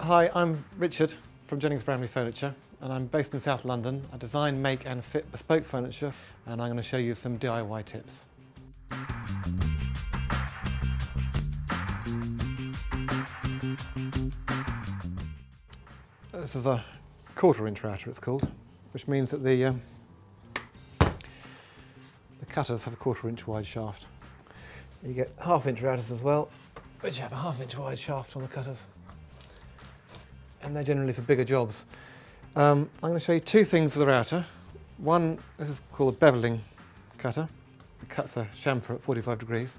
Hi, I'm Richard from Jennings Bramley Furniture, and I'm based in South London. I design, make and fit bespoke furniture, and I'm going to show you some DIY tips. This is a 1/4 inch router, it's called, which means that the cutters have a 1/4 inch wide shaft. You get 1/2 inch routers as well, which have a 1/2 inch wide shaft on the cutters, and they're generally for bigger jobs. I'm going to show you two things with the router. One, this is called a Beveling Cutter. It cuts a chamfer at 45 degrees.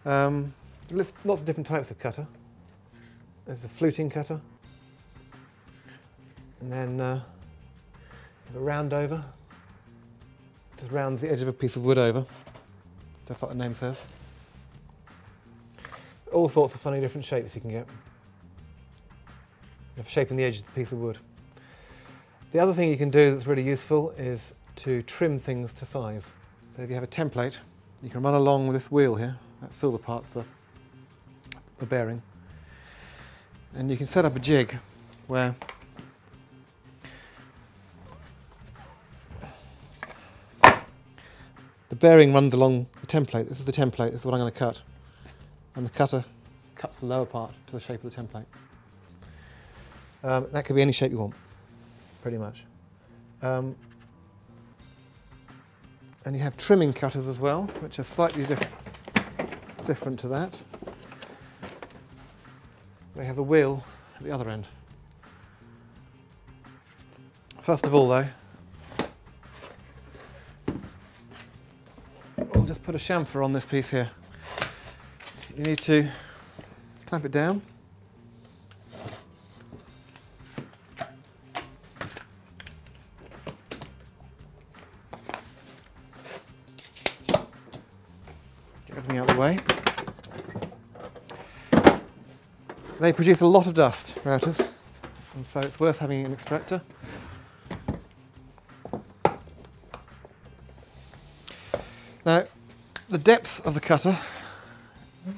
Lots of different types of cutter. There's a fluting cutter, and then a round over. Just rounds the edge of a piece of wood over, just like the name says. All sorts of funny different shapes you can get, shaping the edge of the piece of wood. The other thing you can do that's really useful is to trim things to size. So if you have a template, you can run along with this wheel here, that silver part's the bearing, and you can set up a jig where the bearing runs along the template. This is the template, this is what I'm going to cut. And the cutter cuts the lower part to the shape of the template. That could be any shape you want, pretty much. And you have trimming cutters as well, which are slightly different to that. They have a wheel at the other end. First of all though, we'll just put a chamfer on this piece here. You need to clamp it down. Get everything out of the way. They produce a lot of dust, routers, and so it's worth having an extractor. Now, the depth of the cutter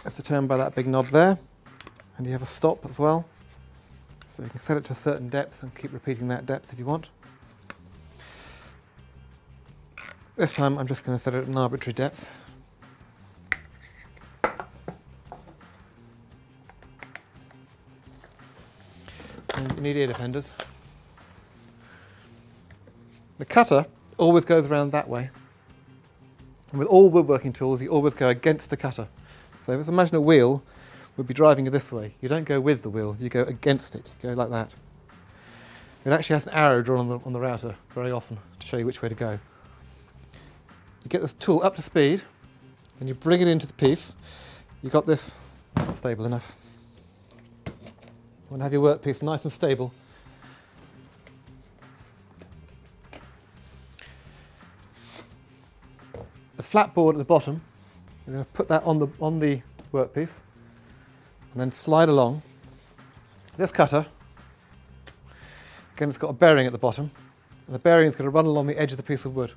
is determined by that big knob there, and you have a stop as well, so you can set it to a certain depth and keep repeating that depth if you want. This time I'm just going to set it at an arbitrary depth. And you need ear defenders. The cutter always goes around that way. And with all woodworking tools, you always go against the cutter. So let's imagine a wheel would be driving you this way. You don't go with the wheel, you go against it. You go like that. It actually has an arrow drawn on the router very often to show you which way to go. You get this tool up to speed, and you bring it into the piece. You've got this, it's not stable enough. You want to have your workpiece nice and stable. The flat board at the bottom, you're going to put that on the workpiece and then slide along. This cutter, again, it's got a bearing at the bottom, and the bearing is going to run along the edge of the piece of wood,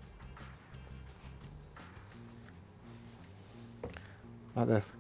like this.